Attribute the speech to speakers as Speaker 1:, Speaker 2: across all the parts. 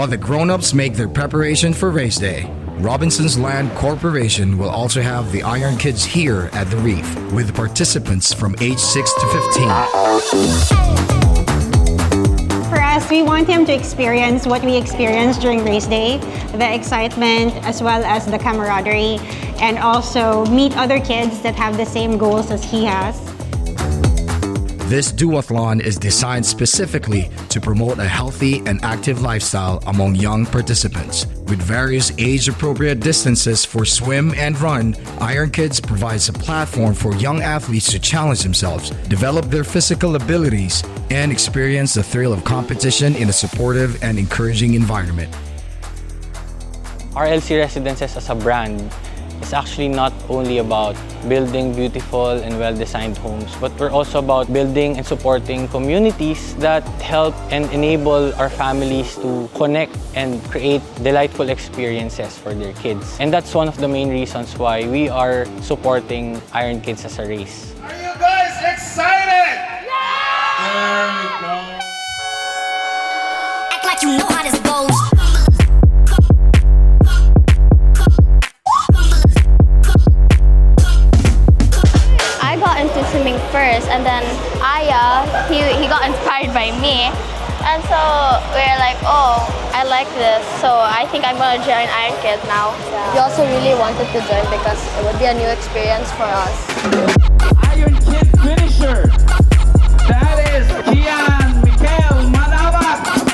Speaker 1: While the grown-ups make their preparation for race day, Robinson's Land Corporation will also have the Iron Kids here at the Reef, with participants from age 6 to 15.
Speaker 2: For us, we want him to experience what we experienced during race day, the excitement as well as the camaraderie, and also meet other kids that have the same goals as he has.
Speaker 1: This duathlon is designed specifically to promote a healthy and active lifestyle among young participants. With various age-appropriate distances for swim and run, Iron Kids provides a platform for young athletes to challenge themselves, develop their physical abilities, and experience the thrill of competition in a supportive and encouraging environment.
Speaker 3: RLC Residences as a brand is actually not only about building beautiful and well-designed homes, but we're also about building and supporting communities that help and enable our families to connect and create delightful experiences for their kids. And that's one of the main reasons why we are supporting Iron Kids as a race.
Speaker 4: Are you guys excited? Yeah! There we go.
Speaker 5: Act like you know how this goes.
Speaker 6: Into swimming first, and then Aya, he got inspired by me, and so we're like, oh, I like this, so I think I'm gonna join Iron Kids now.
Speaker 7: We also really wanted to join because it would be a new experience for us.
Speaker 4: Iron Kid finisher, that is Kian Mikael Manawak.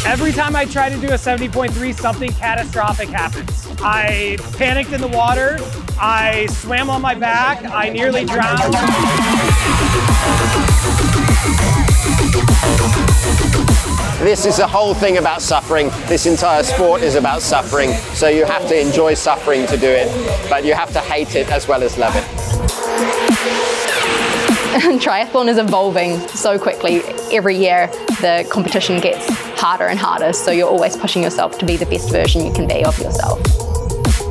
Speaker 8: Every time I try to do a 70.3, something catastrophic happens. I panicked in the water, I swam on my back, I nearly drowned.
Speaker 9: This is the whole thing about suffering. This entire sport is about suffering. So you have to enjoy suffering to do it, but you have to hate it as well as love it.
Speaker 7: Triathlon is evolving so quickly. Every year the competition gets harder and harder, so you're always pushing yourself to be the best version you can be of yourself.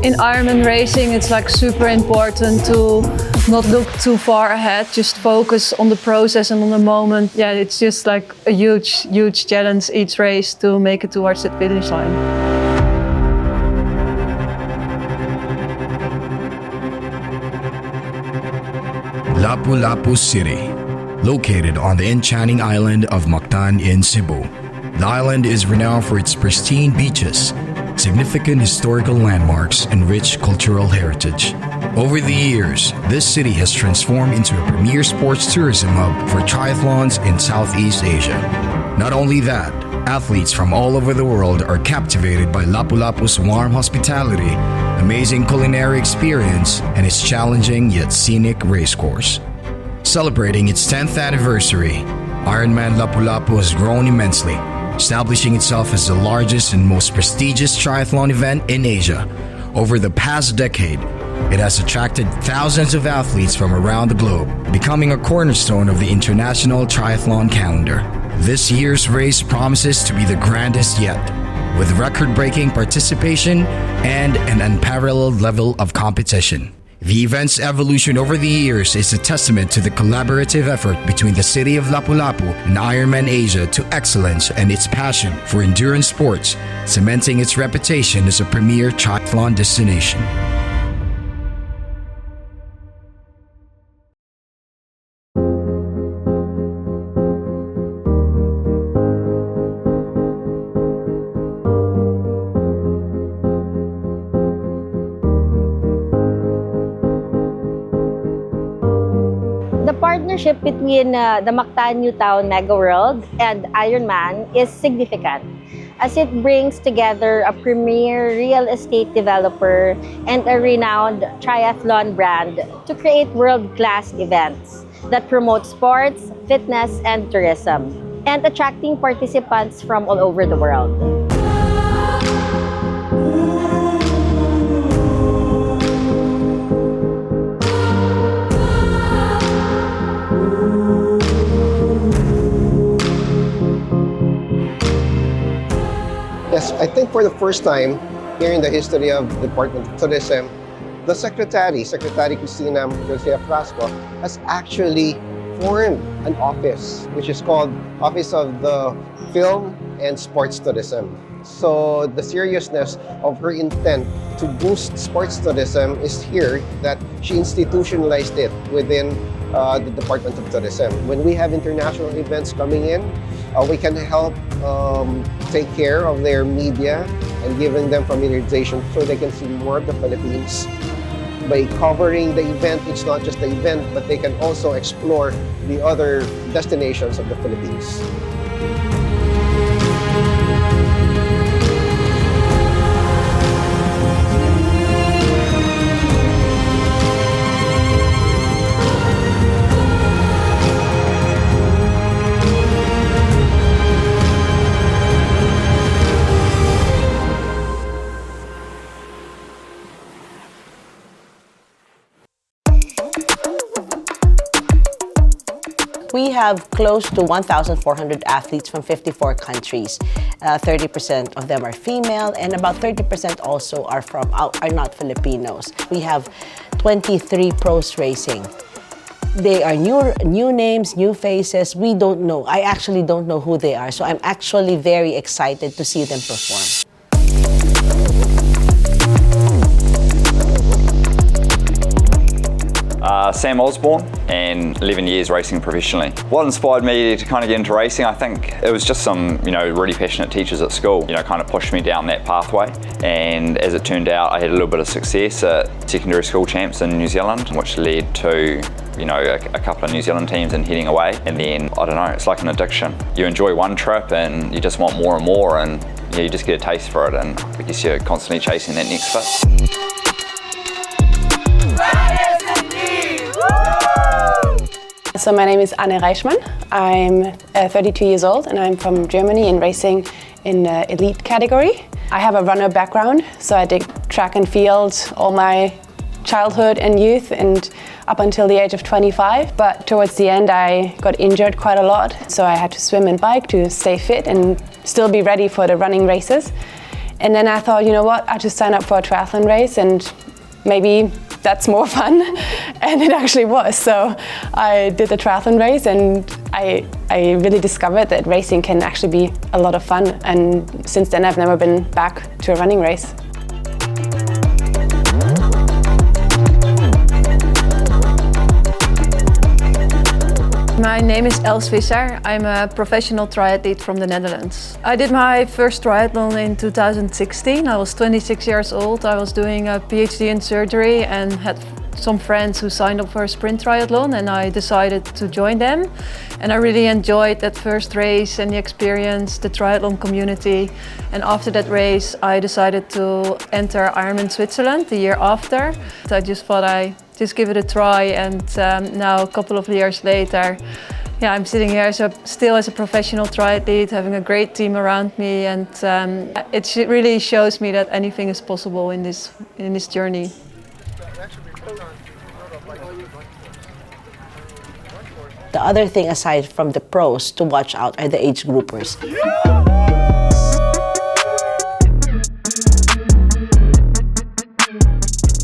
Speaker 10: In Ironman racing, it's like super important to not look too far ahead, just focus on the process and on the moment. Yeah, it's just like a huge challenge each race to make it towards the finish line.
Speaker 1: Lapu-Lapu City, located on the enchanting island of Mactan in Cebu. The island is renowned for its pristine beaches, significant historical landmarks, and rich cultural heritage. Over the years, this city has transformed into a premier sports tourism hub for triathlons in Southeast Asia. Not only that, athletes from all over the world are captivated by Lapu-Lapu's warm hospitality, amazing culinary experience, and its challenging yet scenic racecourse. Celebrating its 10th anniversary, Ironman Lapu-Lapu has grown immensely, establishing itself as the largest and most prestigious triathlon event in Asia. Over the past decade, it has attracted thousands of athletes from around the globe, becoming a cornerstone of the international triathlon calendar. This year's race promises to be the grandest yet, with record-breaking participation and an unparalleled level of competition. The event's evolution over the years is a testament to the collaborative effort between the city of Lapu-Lapu and Ironman Asia to excellence and its passion for endurance sports, cementing its reputation as a premier triathlon destination.
Speaker 5: partnership between the Mactan Newtown Mega World and IRONMAN is significant, as it brings together a premier real estate developer and a renowned triathlon brand to create world-class events that promote sports, fitness, and tourism, and attracting participants from all over the world.
Speaker 9: Yes, I think for the first time here in the history of the Department of Tourism, the Secretary Cristina Garcia Frasco, has actually formed an office, which is called Office of the Film and Sports Tourism. So the seriousness of her intent to boost sports tourism is here, that she institutionalized it within the Department of Tourism. When we have international events coming in, we can help take care of their media and giving them familiarization so they can see more of the Philippines. By covering the event, it's not just the event, but they can also explore the other destinations of the Philippines.
Speaker 11: We have close to 1,400 athletes from 54 countries. 30% of them are female, and about 30% also are not Filipinos. We have 23 pros racing. They are new names, new faces. We don't know. I actually don't know who they are, so I'm actually very excited to see them perform.
Speaker 12: Sam Osborne, and 11 years racing professionally. What inspired me to kind of get into racing, I think it was just some, really passionate teachers at school, kind of pushed me down that pathway. And as it turned out, I had a little bit of success at secondary school champs in New Zealand, which led to, a couple of New Zealand teams and heading away. And then, I don't know, it's like an addiction. You enjoy one trip and you just want more and more, and you just get a taste for it, and I guess you're constantly chasing that next fit.
Speaker 13: So my name is Anne Reichmann. I'm 32 years old and I'm from Germany and racing in the elite category. I have a runner background, so I did track and field all my childhood and youth and up until the age of 25. But towards the end I got injured quite a lot, so I had to swim and bike to stay fit and still be ready for the running races. And then I thought, you know what, I'll just sign up for a triathlon race and maybe that's more fun, and it actually was. So I did the triathlon race and I really discovered that racing can actually be a lot of fun, and since then I've never been back to a running race.
Speaker 10: My name is Els Visser. I'm a professional triathlete from the Netherlands. I did my first triathlon in 2016. I was 26 years old. I was doing a PhD in surgery and had some friends who signed up for a sprint triathlon, and I decided to join them. And I really enjoyed that first race and the experience, the triathlon community. And after that race, I decided to enter Ironman Switzerland the year after. So I just thought I'd just give it a try, and now a couple of years later, I'm sitting here still as a professional triathlete, having a great team around me, and it really shows me that anything is possible in this journey.
Speaker 11: The other thing aside from the pros to watch out are the age groupers.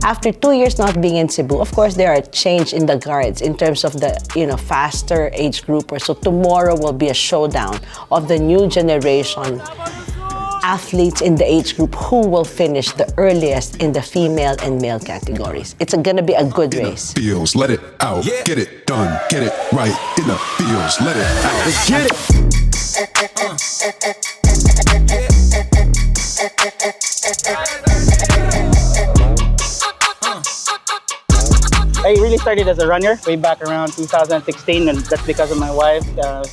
Speaker 11: After 2 years not being in Cebu, of course there are change in the guards in terms of the faster age groupers. So tomorrow will be a showdown of the new generation athletes in the age group who will finish the earliest in the female and male categories. It's gonna be a good race.
Speaker 14: Feels, let it out, get it done, get it right in the fields, let it out. Let's get it.
Speaker 9: Hey, really
Speaker 15: actually started as a runner way back around 2016, and that's because of my wife.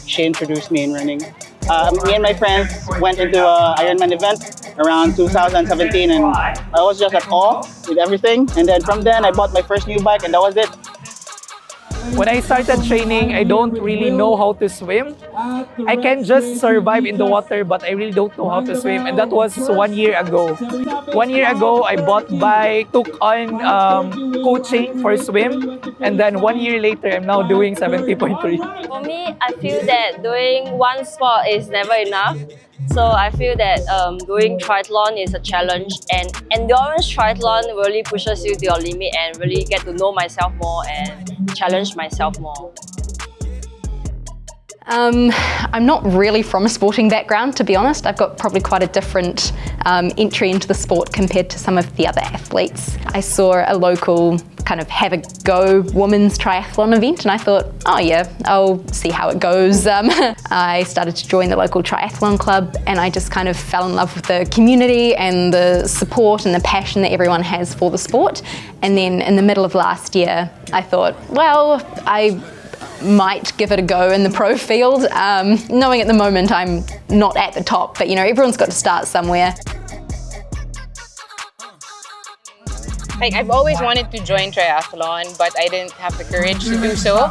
Speaker 15: She introduced me in running. Me and my friends went into an Ironman event around 2017, and I was just at awe with everything. And then from then, I bought my first new bike, and that was it.
Speaker 16: When I started training, I don't really know how to swim. I can just survive in the water, but I really don't know how to swim. And that was 1 year ago. 1 year ago, I bought bike, took on coaching for swim. And then 1 year later, I'm now doing 70.3.
Speaker 17: For me, I feel that doing one sport is never enough. So I feel that doing triathlon is a challenge, and endurance triathlon really pushes you to your limit and really get to know myself more and challenge myself more.
Speaker 7: I'm not really from a sporting background, to be honest. I've got probably quite a different entry into the sport compared to some of the other athletes. I saw a local kind of have a go women's triathlon event and I thought, oh yeah, I'll see how it goes. I started to join the local triathlon club and I just kind of fell in love with the community and the support and the passion that everyone has for the sport. And then in the middle of last year, I thought, well, I might give it a go in the pro field, knowing at the moment I'm not at the top, but you know, everyone's got to start somewhere.
Speaker 18: Like, I've always wanted to join triathlon, but I didn't have the courage to do so.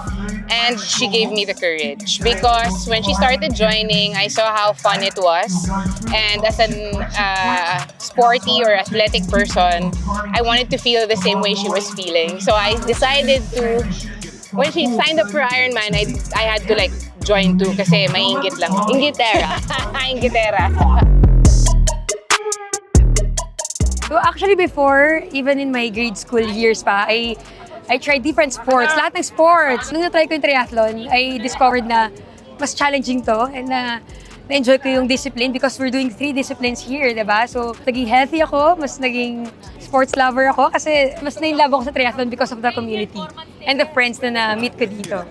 Speaker 18: And she gave me the courage because when she started joining, I saw how fun it was. And as a sporty or athletic person, I wanted to feel the same way she was feeling. So I decided to, when she signed up for Ironman, I had to like join too kasi maiinggit lang. Inggitera. Inggitera.
Speaker 19: So actually before, even in my grade school years pa, I tried different sports, lahat ng sports. Nung na-try ko yung triathlon, I discovered na mas challenging to and na-enjoy ko yung discipline because we're doing 3 disciplines here, diba? So naging healthy ako, mas naging sports lover ako kasi mas na-inlove ako sa triathlon because of the community and the friends na na-meet ko dito.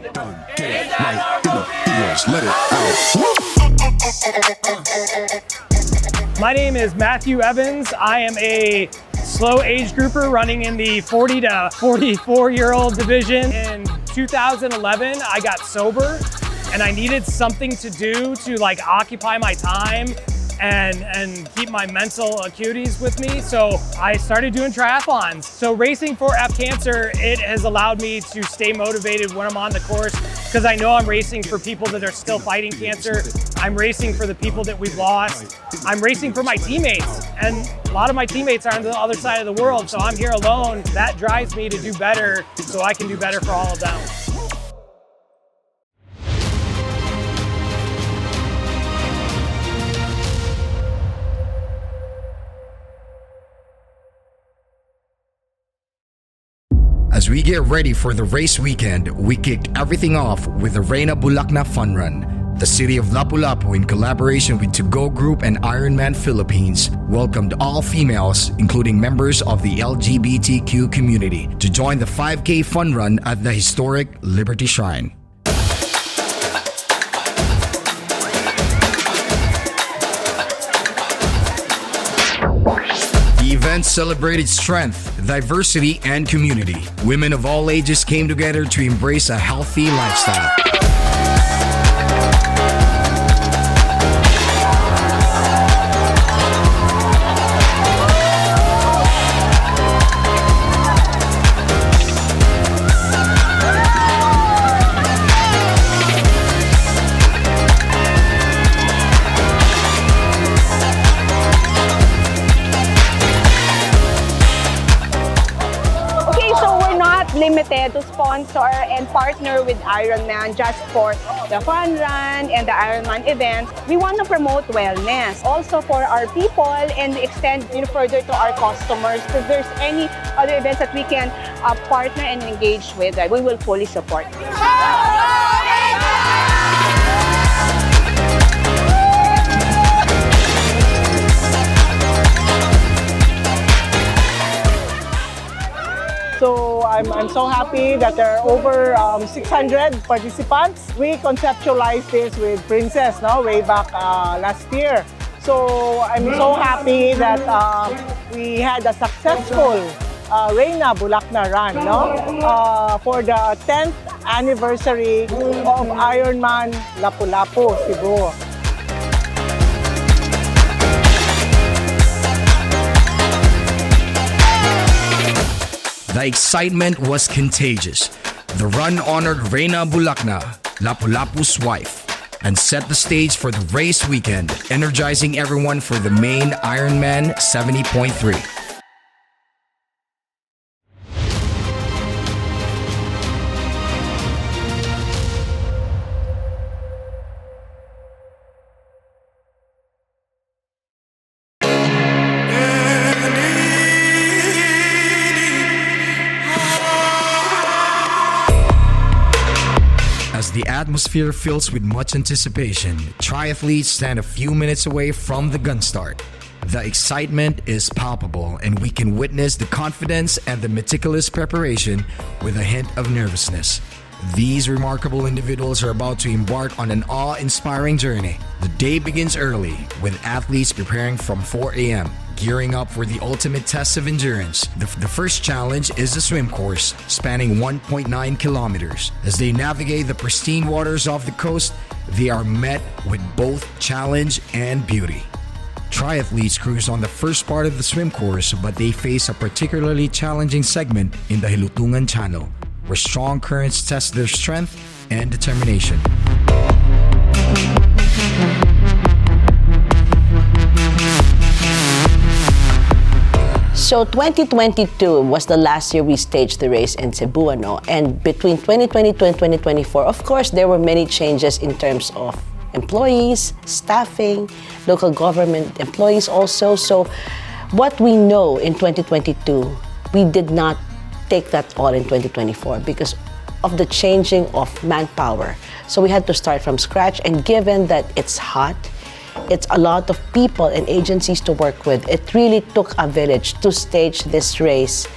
Speaker 8: My name is Matthew Evans. I am a slow age grouper running in the 40 to 44-year-old division. In 2011, I got sober and I needed something to do to like occupy my time and keep my mental acuities with me. So I started doing triathlons. So racing for F Cancer, it has allowed me to stay motivated when I'm on the course because I know I'm racing for people that are still fighting cancer. I'm racing for the people that we've lost. I'm racing for my teammates. And a lot of my teammates are on the other side of the world. So I'm here alone. That drives me to do better so I can do better for all of them.
Speaker 1: As we get ready for the race weekend, we kicked everything off with the Raina Bulak Fun Run. The city of Lapu-Lapu, in collaboration with To Go Group and Ironman Philippines, welcomed all females, including members of the LGBTQ community, to join the 5K fun run at the historic Liberty Shrine. The event celebrated strength, diversity, and community. Women of all ages came together to embrace a healthy lifestyle.
Speaker 20: Limited to sponsor and partner with Ironman just for the fun run and the Ironman events. We want to promote wellness also for our people and extend further to our customers. If there's any other events that we can partner and engage with, we will fully support.
Speaker 21: So I'm so happy that there are over 600 participants. We conceptualized this with Princess way back last year. So I'm so happy that we had a successful Raina Bulak na run, no? For the 10th anniversary of IRONMAN Lapu-Lapu, Cebu.
Speaker 1: The excitement was contagious. The run honored Raina Bulak, Lapu-Lapu's wife, and set the stage for the race weekend, energizing everyone for the main Ironman 70.3. As the atmosphere fills with much anticipation, triathletes stand a few minutes away from the gun start. The excitement is palpable, and we can witness the confidence and the meticulous preparation with a hint of nervousness. These remarkable individuals are about to embark on an awe-inspiring journey. The day begins early, with athletes preparing from 4 a.m., gearing up for the ultimate test of endurance. The first challenge is the swim course, spanning 1.9 kilometers. As they navigate the pristine waters off the coast, they are met with both challenge and beauty. Triathletes cruise on the first part of the swim course, but they face a particularly challenging segment in the Hilutungan Channel, where strong currents test their strength and determination.
Speaker 11: So 2022 was the last year we staged the race in Cebu, and between 2022 and 2024, of course, there were many changes in terms of employees, staffing, local government employees also. So what we know in 2022, we did not take that all in 2024 because of the changing of manpower. So we had to start from scratch, and given that it's hot, it's a lot of people and agencies to work with. It really took a village to stage this race.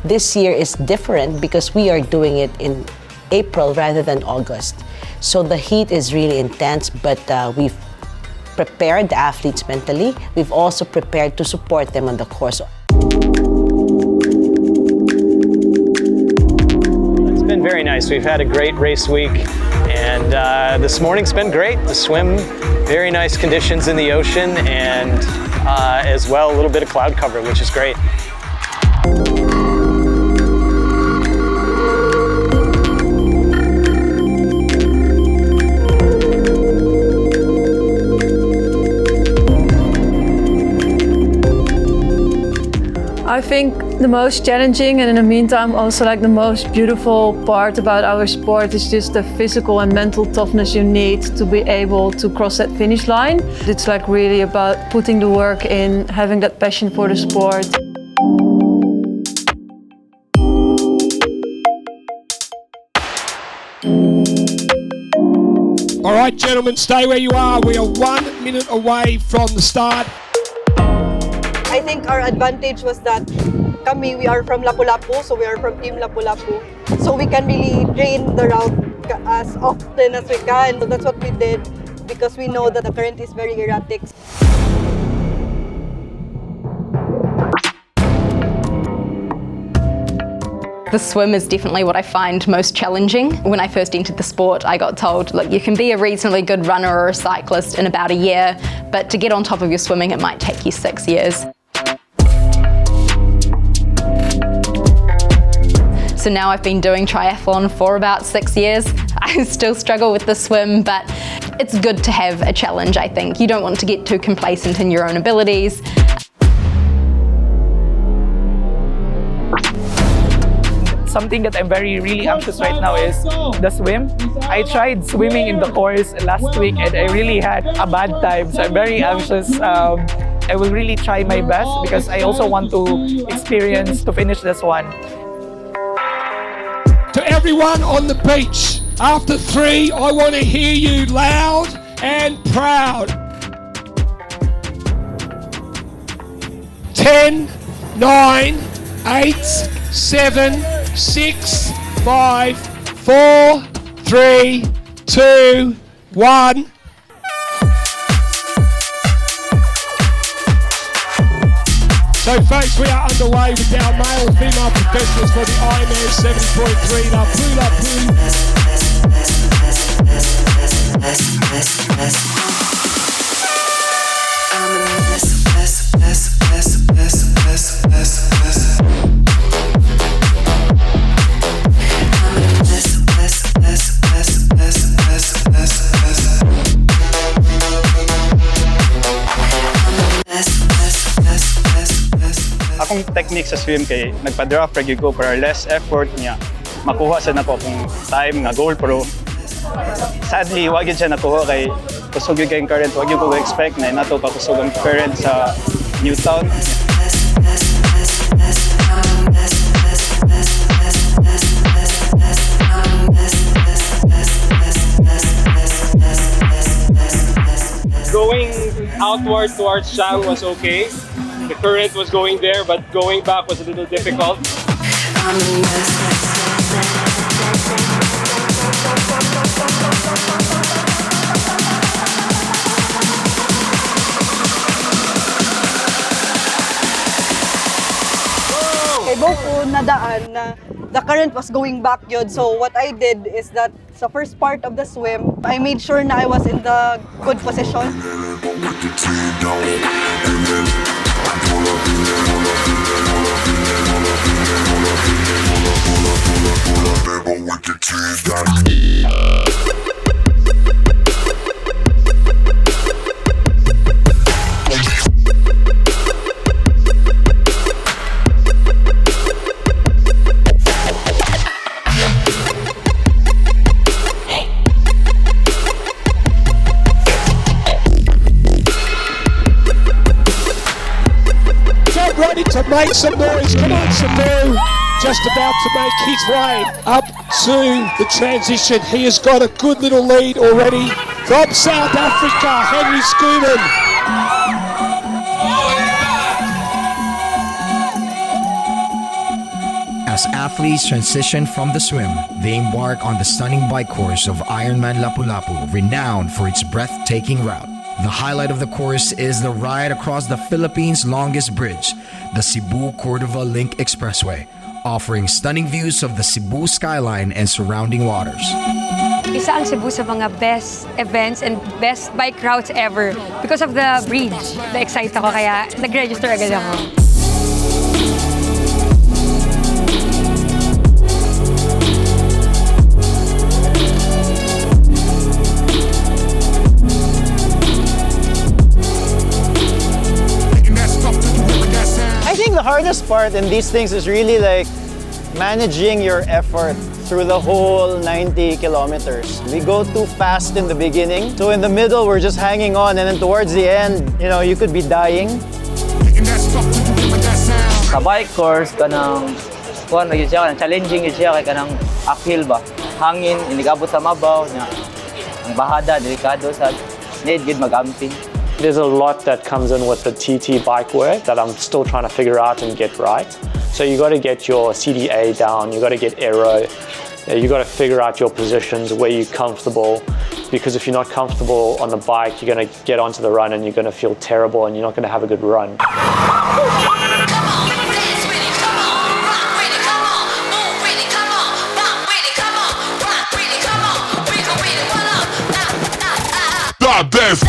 Speaker 11: This year is different because we are doing it in April rather than August. So the heat is really intense, but we've prepared the athletes mentally. We've also prepared to support them on the course.
Speaker 2: It's been very nice. We've had a great race week, and this morning's been great. The swim, very nice conditions in the ocean, and as well a little bit of cloud cover, which is great.
Speaker 10: I think the most challenging and in the meantime also like the most beautiful part about our sport is just the physical and mental toughness you need to be able to cross that finish line. It's like really about putting the work in, having that passion for the sport.
Speaker 4: All right, gentlemen, stay where you are. We are 1 minute away from the start.
Speaker 22: I think our advantage was that we are from Lapu-Lapu, so we are from Team Lapu-Lapu. So we can really drain the route as often as we can. So that's what we did because we know that the current is very erratic.
Speaker 7: The swim is definitely what I find most challenging. When I first entered the sport, I got told, look, you can be a reasonably good runner or a cyclist in about a year, but to get on top of your swimming, it might take you 6 years. So now I've been doing triathlon for about 6 years. I still struggle with the swim, but it's good to have a challenge, I think. You don't want to get too complacent in your own abilities.
Speaker 16: Something that I'm really anxious right now is the swim. I tried swimming in the course last week and I really had a bad time, so I'm very anxious. I will really try my best because I also want to experience to finish this one.
Speaker 4: To everyone on the beach, after 3, I want to hear you loud and proud. 10, 9, 8, 7, 6, 5, 4, 3, 2, 1. So folks, we are underway with our male and female professionals for the Ironman 7.3 Lapu-Lapu.
Speaker 3: Akong technique sa swim kay nagpa-draft rag ko para less effort niya makuha sa nako kung time nga goal, pero sadly wag yun siya nakuha kay kusog yun kayong current. Wag yun ko expect na nato pa kusog ang current sa Newtown.
Speaker 6: Going outward towards Shang was okay. The current was going there, but going back was a little difficult.
Speaker 22: Kay Boku nadaan na the current was going back yun. So what I did is that sa first part of the swim, I made sure na I was in the good position.
Speaker 4: Ready to make some noise. Come on, Sabu. Just about to make his way up to the transition. He has got a good little lead already from South Africa, Henry Schoeman.
Speaker 1: As athletes transition from the swim, they embark on the stunning bike course of Ironman Lapu-Lapu, renowned for its breathtaking route. The highlight of the course is the ride across the Philippines' longest bridge, the Cebu-Cordova Link Expressway, offering stunning views of the Cebu skyline and surrounding waters.
Speaker 19: Isa ang Cebu sa mga best events and best bike routes ever because of the bridge. Na-excite ako kaya nag-register agad ako.
Speaker 23: The hardest part in these things is really like managing your effort through the whole 90 kilometers. We go too fast in the beginning, so in the middle we're just hanging on, and then towards the end, you know, you could be dying.
Speaker 24: Sa bike course, kanang challenging siya kay kanang uphill ba. Hangin, inigabot sa mabaw niya. Ang bahada delikado sa need gid magamping.
Speaker 25: There's a lot that comes in with the TT bike work that I'm still trying to figure out and get right. So you got to get your CDA down, you got to get aero, you got to figure out your positions, where you're comfortable, because if you're not comfortable on the bike, you're going to get onto the run and you're going to feel terrible and you're not going to have a good run.
Speaker 14: God dance.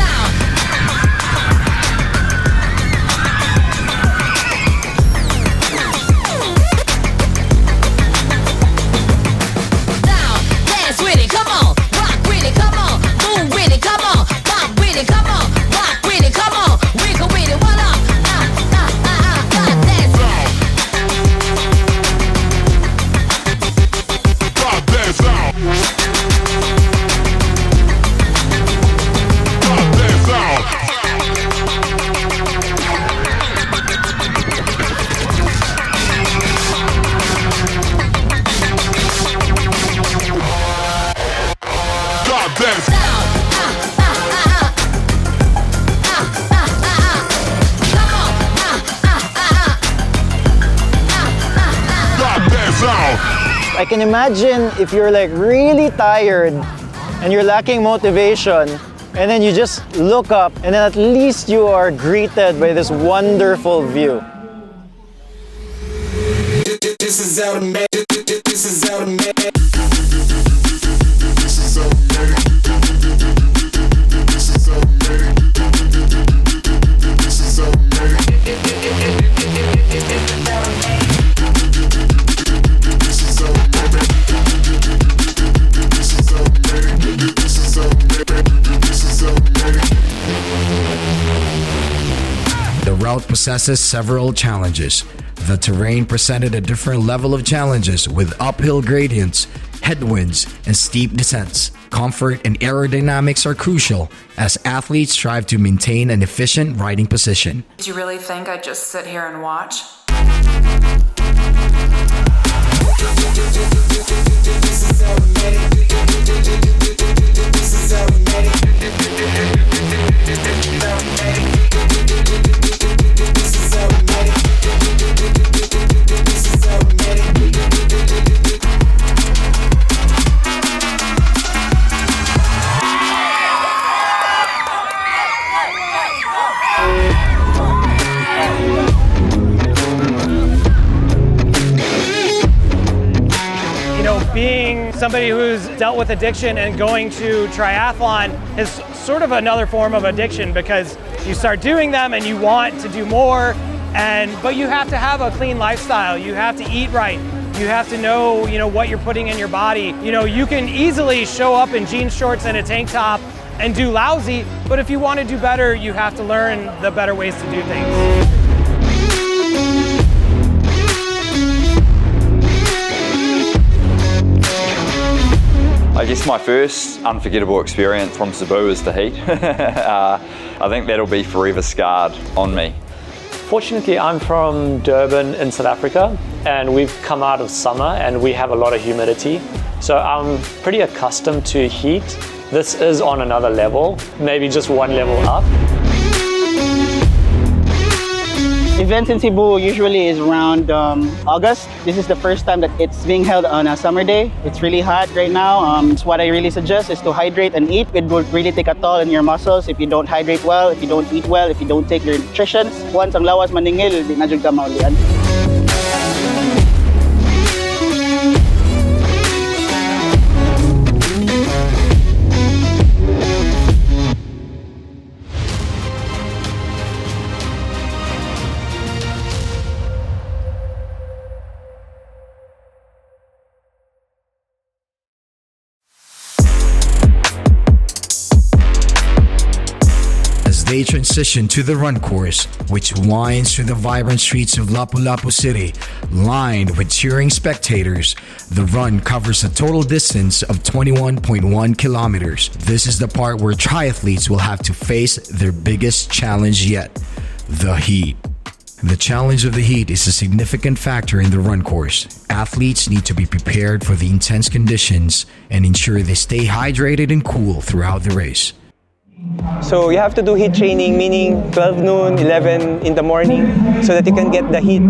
Speaker 23: I can imagine if you're like really tired and you're lacking motivation, and then you just look up and then at least you are greeted by this wonderful view.
Speaker 14: This is automatic. This is automatic. This is automatic. This is automatic. This is automatic.
Speaker 1: The route possesses several challenges. The terrain presented a different level of challenges with uphill gradients, headwinds, and steep descents. Comfort and aerodynamics are crucial as athletes strive to maintain an efficient riding position.
Speaker 5: Do you really think I'd just sit here and watch?
Speaker 8: Being somebody who's dealt with addiction and going to triathlon is sort of another form of addiction because you start doing them and you want to do more, but you have to have a clean lifestyle. You have to eat right. You have to know, what you're putting in your body. You can easily show up in jean shorts and a tank top and do lousy, but if you want to do better, you have to learn the better ways to do things.
Speaker 9: I guess my first unforgettable experience from Cebu is the heat. I think that'll be forever scarred on me.
Speaker 25: Fortunately, I'm from Durban in South Africa, and we've come out of summer and we have a lot of humidity. So I'm pretty accustomed to heat. This is on another level, maybe just one level up.
Speaker 12: Events in Cebu usually is around August. This is the first time that it's being held on a summer day. It's really hot right now. So what I really suggest is to hydrate and eat. It will really take a toll on your muscles if you don't hydrate well, if you don't eat well, if you don't take your nutrition. Once ang lawas maningil, di na jud ka maulian.
Speaker 1: They transition to the run course, which winds through the vibrant streets of Lapu-Lapu City, lined with cheering spectators. The run covers a total distance of 21.1 kilometers. This is the part where triathletes will have to face their biggest challenge yet, the heat. The challenge of the heat is a significant factor in the run course. Athletes need to be prepared for the intense conditions and ensure they stay hydrated and cool throughout the race.
Speaker 13: So you have to do heat training, meaning 12 noon, 11 in the morning, so that you can get the heat.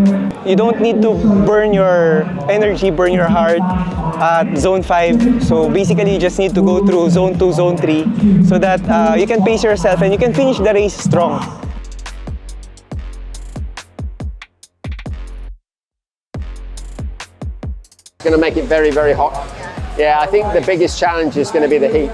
Speaker 13: You don't need to burn your energy, burn your heart at zone 5. So basically you just need to go through zone 2, zone 3, so that you can pace yourself and you can finish the race strong.
Speaker 15: It's going to make it very, very hot. Yeah, I think the biggest challenge is going to be the heat.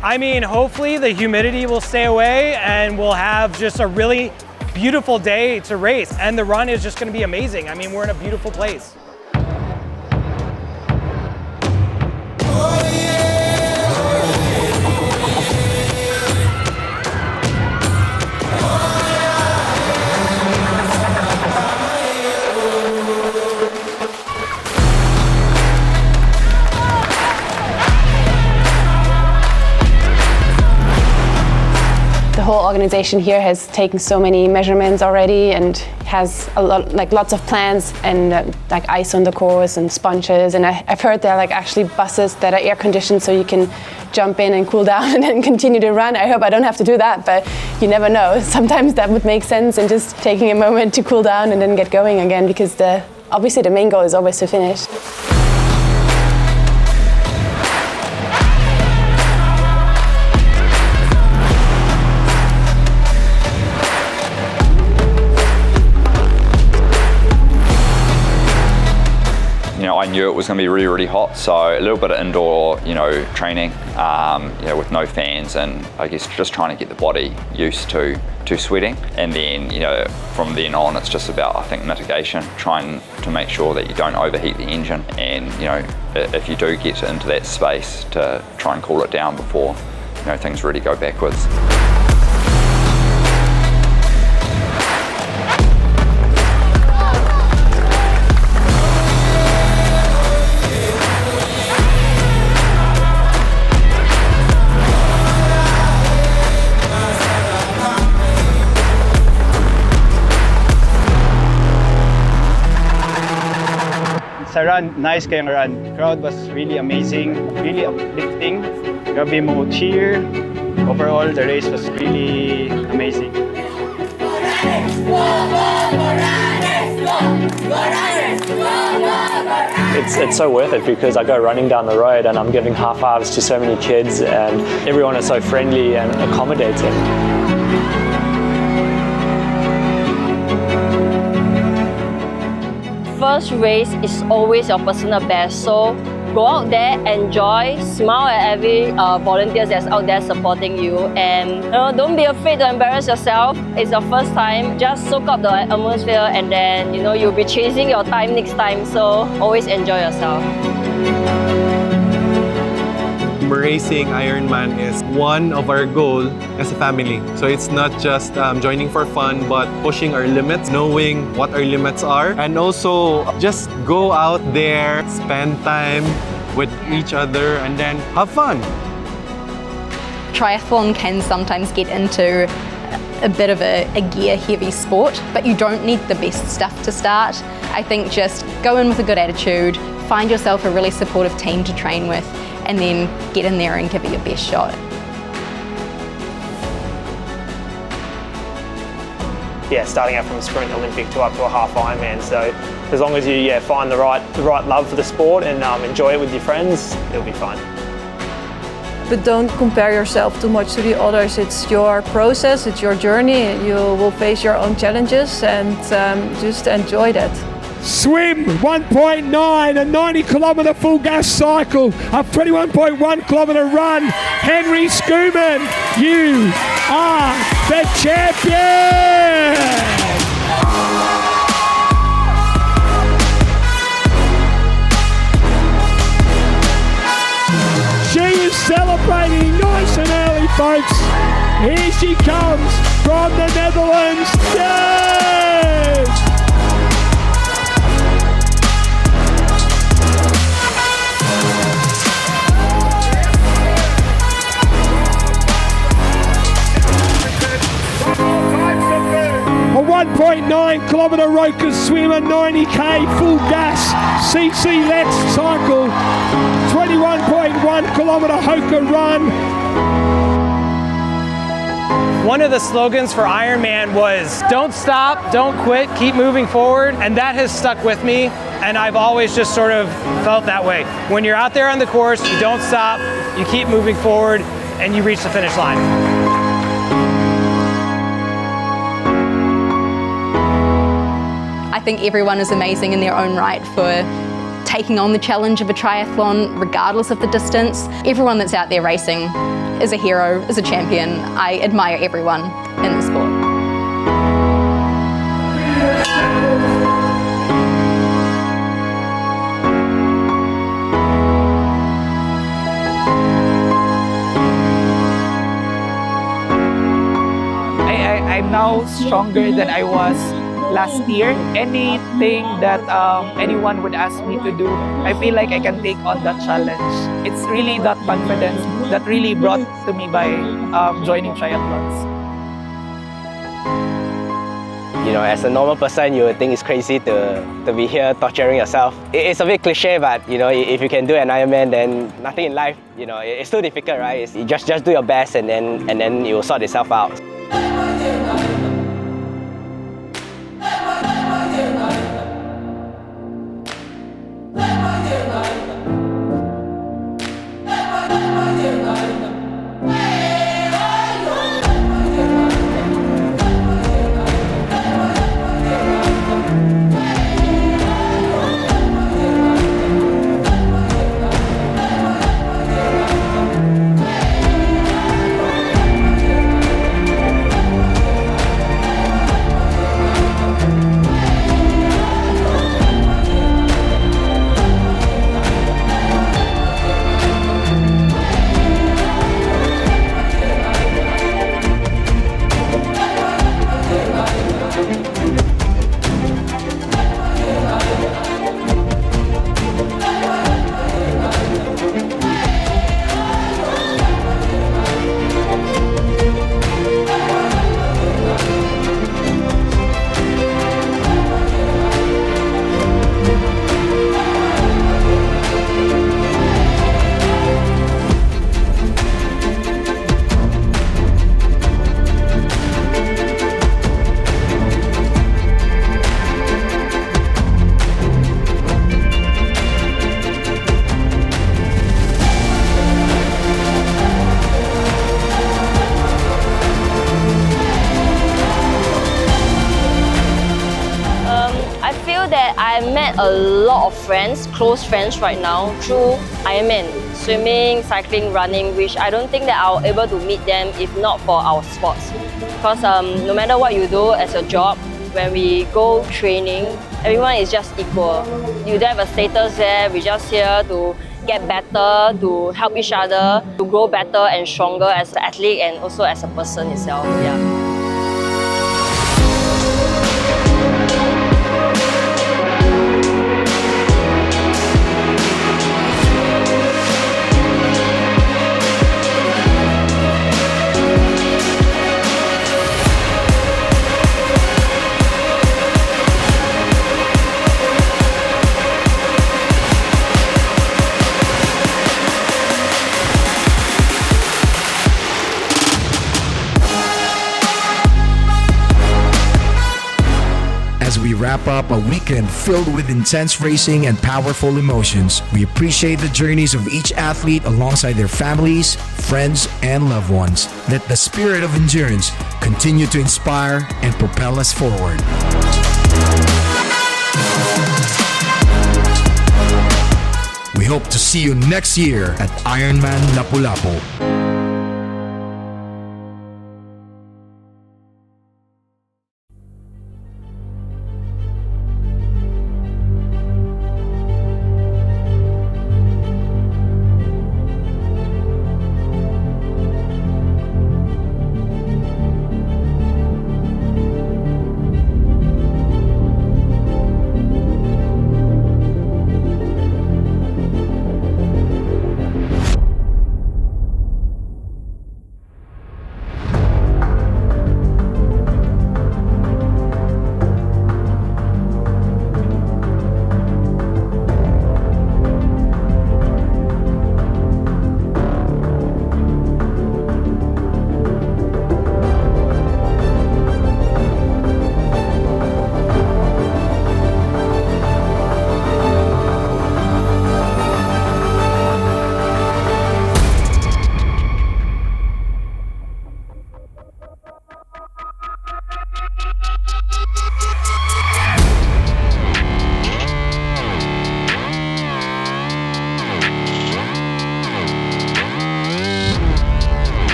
Speaker 8: I mean, hopefully the humidity will stay away and we'll have just a really beautiful day to race. And the run is just going to be amazing. I mean, we're in a beautiful place.
Speaker 26: The whole organization here has taken so many measurements already and has a lot, lots of plans and like ice on the course and sponges, and I've heard there are actually buses that are air conditioned so you can jump in and cool down and then continue to run. I hope I don't have to do that, but you never know. Sometimes that would make sense, and just taking a moment to cool down and then get going again, because obviously the main goal is always to finish.
Speaker 9: knew it was going to be really, really hot, so a little bit of indoor, training, with no fans, and I guess just trying to get the body used to sweating. And then, from then on, it's just about, I think, mitigation, trying to make sure that you don't overheat the engine, and if you do get into that space, to try and cool it down before things really go backwards.
Speaker 3: Sa run, nice kayong run. Crowd was really amazing, really uplifting. Grabe mo cheer. Overall, the race was really amazing.
Speaker 25: It's so worth it because I go running down the road and I'm giving high fives to so many kids, and everyone is so friendly and accommodating.
Speaker 2: First race is always your personal best, so go out there, enjoy, smile at every volunteers that's out there supporting you, and don't be afraid to embarrass yourself. It's your first time, just soak up the atmosphere, and then you'll be chasing your time next time, so always enjoy yourself.
Speaker 11: Racing Ironman is one of our goals as a family. So it's not just joining for fun, but pushing our limits, knowing what our limits are, and also just go out there, spend time with each other, and then have fun.
Speaker 7: Triathlon can sometimes get into a bit of a gear-heavy sport, but you don't need the best stuff to start. I think just go in with a good attitude, find yourself a really supportive team to train with, and then get in there and give it your best shot.
Speaker 25: Yeah, starting out from a sprint Olympic to up to a half Ironman. So as long as you find the right love for the sport and enjoy it with your friends, it'll be fun.
Speaker 10: But don't compare yourself too much to the others. It's your process, it's your journey. You will face your own challenges, and just enjoy that.
Speaker 4: Swim 1.9, a 90-kilometre full gas cycle, a 21.1-kilometre run. Henry Schoeman, you are the champion! She is celebrating nice and early, folks. Here she comes from the Netherlands. Yes! 1.9-kilometre Roker swim, a 90k full gas CC Let's cycle, 21.1-kilometre Hoka run.
Speaker 8: One of the slogans for Ironman was, don't stop, don't quit, keep moving forward, and that has stuck with me, and I've always just sort of felt that way. When you're out there on the course, you don't stop, you keep moving forward, and you reach the finish line.
Speaker 7: I think everyone is amazing in their own right for taking on the challenge of a triathlon, regardless of the distance. Everyone that's out there racing is a hero, is a champion. I admire everyone in the sport.
Speaker 16: I'm now stronger than I was last year. Anything that anyone would ask me to do, I feel like I can take on that challenge. It's really that confidence that really brought to me by joining triathlons.
Speaker 17: You know, as a normal person, you would think it's crazy to be here torturing yourself. It's a bit cliche, but you know, if you can do an Ironman, then nothing in life, you know, it's too difficult, right? You just do your best, and then you will sort itself out.
Speaker 2: a lot of friends, close friends right now through Ironman, swimming, cycling, running, which I don't think that I'll able to meet them if not for our sports. Because no matter what you do as a job, when we go training, everyone is just equal. You don't have a status there, we're just here to get better, to help each other, to grow better and stronger as an athlete and also as a person itself. Yeah.
Speaker 1: As we wrap up a weekend filled with intense racing and powerful emotions, we appreciate the journeys of each athlete alongside their families, friends, and loved ones. Let the spirit of endurance continue to inspire and propel us forward. We hope to see you next year at Ironman Lapu-Lapu.